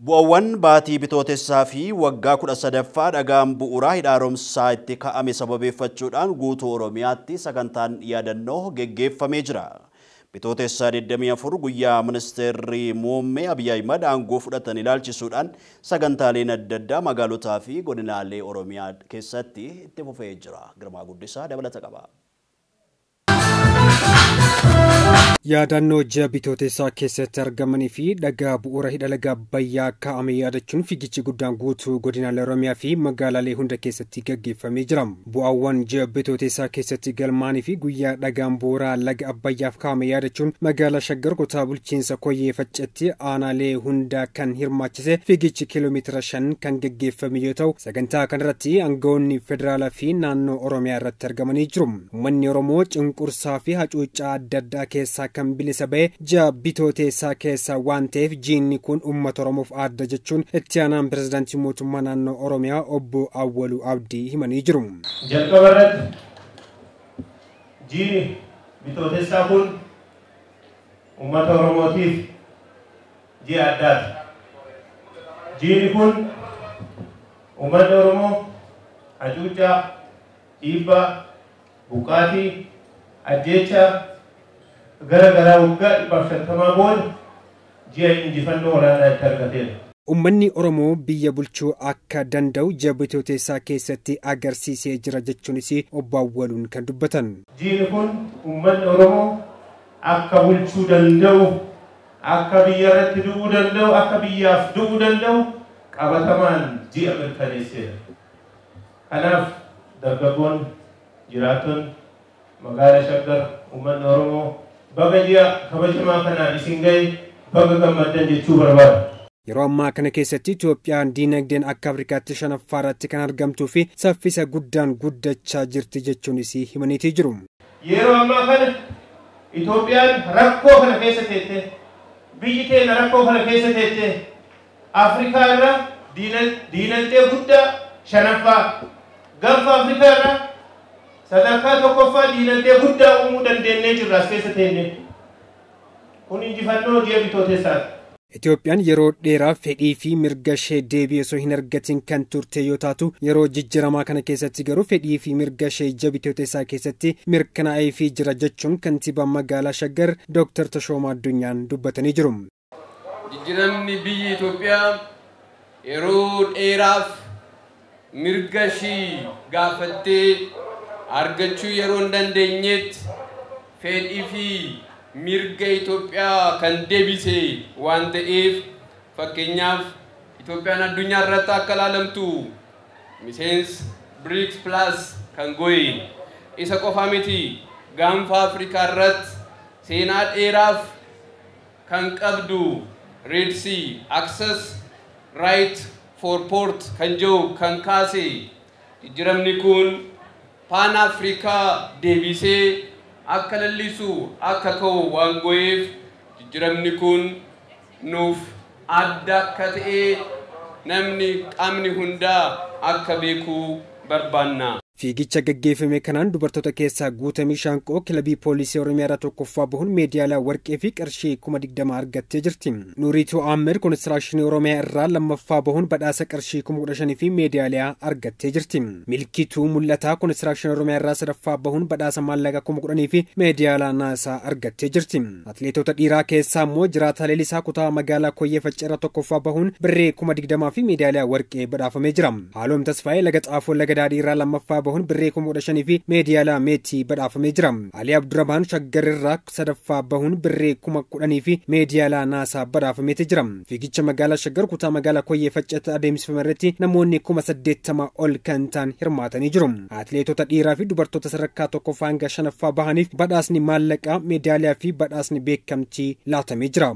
Bu'aawwan baatii bitootessaa fi waggaa 13ffaa dhagaan bu'uuraa hidhaaromsaa itti ka'ame sababeeffachuudhaan guutuu Oromiyaatti sagantaan yaadannoo geggeeffamee jira. Bitootessaa 24 guyyaa ministeerri muummee Abiy Ahimad aangoo fudhatan ilaalchisuudhaan sagantaaleen adda addaa magaalotaa fi godinaalee Oromiyaa keessatti itti fufee jira. Girmaa Guddisaa dabalata qaba. Yaadannoo ji'a bitootessaa keessatti argamanii fi dhagaa bu'uura hidha laga Abbayyaa kaa'ame yaadachuun fiigichi guddaan guutuu godinaalee Oromiyaa fi magaalaalee hunda keessatti gaggeeffamee jira. Bu'aawwan ji'a bitootessaa keessatti galmaanii fi guyyaa dhagaan bu'uuraa laga Abbayyaaf kaa'ame yaadachuun magaalaa Shaggar kutaa bulchiinsa Koyyee Faccetti aanaalee hunda kan hirmaachise fiigichi kiiloomeetira 5 kan gaggeeffame yoo ta'u, sagantaa kanarratti aangawoonni federaalaa fi naannoo Oromiyaa irratti argamanii jiru. Uummanni Oromoo cunqursaa fi hacuuccaa adda addaa keessaa kan bilisa ba'e ji'a bitootessaa keessa waan ta'eef ji'ni kun uummata Oromoof adda jechuun itti aanaan pirezidaantii mootummaa naannoo Oromiyaa obbo Awwaluu Abdii himanii jiru. Jalqaba irratti ji'i bitootessaa kun uummata Oromootiif ji'a addaati. Ji'ni kun uummanni Oromoo hacuuccaa, dhiibbaa, buqqaatii, ajjeechaa gara waggaa 150 booda ji'a injifannoo olaanaa itti argateera. Uummanni Oromoo biyya bulchuu akka danda'u ji'a bitootessaa keessatti agarsiisee jira jechuunis obbo Awwaluun kan dubbatan. Ji'ni kun uummanni Oromoo akka bulchuu danda'u, akka biyya irratti du'uu danda'u, akka biyyaaf du'uu danda'u qabatamaan ji'a mirkaneesseera. Kanaaf dargaggoonni, jiraattonni magaalaa Shaggar uummanni Oromoo baga ji'a kabajamaa kanaan isin ga'e baga gammaddan jechuu barbaada. Yeroo ammaa kana keessatti Itoophiyaan diinagdeen akka Afrikaatti 5ffaa irratti kan argamtuu fi saffisa guddaan guddachaa jirti jechuunis himaniitii jiru. Yeroo ammaa kana Itoophiyaan rakkoo kana keessa teettee, biyyi keenya rakkoo kana keessa teettee Afrikaa irraa diinagdee guddaa 5ffaa, gaanfa Afrikaa irraa sadarkaa tokkoffaa diinagdee guddaa uumuu dandeenyee jirra as keessa teenne. Kun injifannoo ji'a bitootessaati. Itoophiyaan yeroo dheeraa fedhii fi mirga ishee deebi'ee osoo hin argatin kan turte yoo taatu, yeroo jijjiiramaa kana keessatti garuu fedhii fi mirga ishee ji'a bitootessaa keessatti mirkanaa'ee fi jira jechuun kantiibaa magaalaa Shaggar Dr. Tashoomaa Addunyaan dubbatanii jiru. Jijjiiramni biyyi Itoophiyaa yeroo dheeraaf mirga ishee gaafattee argachuu yeroo hin dandeenyetti fedhii fi mirga Itoophiyaa kan deebise waan ta'eef, fakkeenyaaf Itoophiyaan addunyaa irratti akka ilaalamtu miseensa BRICS Plus kan go'e isa qofa miti, gaanfa Afrikaa irratti seenaa dheeraaf kan qabdu Red Sea Access Right for Port kan jiru kan kaase. Jijjiiramni kun Pan Afrikaa deebisee akka lallisu akka ka'u waan go'eef jijjiiramni kun nuuf adda akka ta'e namni qaamni hundaa akka beekuu barbaanna. Fiigicha gaggeeffame kanaan dubartoota keessaa Guutamii Shaanqoo kilabii poolisii Oromiyaa irraa tokkoffaa bahuun meedaalaa warqee fi qarshii 20,000 argattee jirti. Nuuriituu Ahmed konistirakshinii Oromiyaa irraa lammaffaa bahuun badhaasa qarshii 15,000 fi meedaalaa argattee jirti. Milkiituu Mul'ataa konistirakshinii Oromiyaa irraa sadaffaa bahuun badhaasa maallaqaa 10,000 fi meedaalaa naasaa argattee jirti. Atileetota dhiiraa keessaa immoo Jiraataa Leelisaa kutaa magaalaa Koyyee Faccee irraa tokkoffaa bahuun birree 20,000 fi meedaalaa warqee badhaafamee jira. Haaloom Tasfaayee Laga Xaafoo Laga Daadhii irraa lammaffaa bahuun birree 15,000 fi meedaalaa meetii badhaafamee jira. Ali Abdurrahmaan Shaggar irraa sadaffaa bahuun birree 10,000 fi meedaalaa naasaa badhaafamee jira. Fiigicha magaalaa Shaggar kutaa magaalaa Koyyee Facceetti adeemsifame irratti namoonni 80,000 ol kan ta'an hirmaatanii jiru. Atileetota dhiiraa fi dubartoota sadarkaa tokkoffaa hanga 5ffaa bahaniif badhaasni maallaqaa, meedaalaa fi badhaasni beekamtii laatamee jira.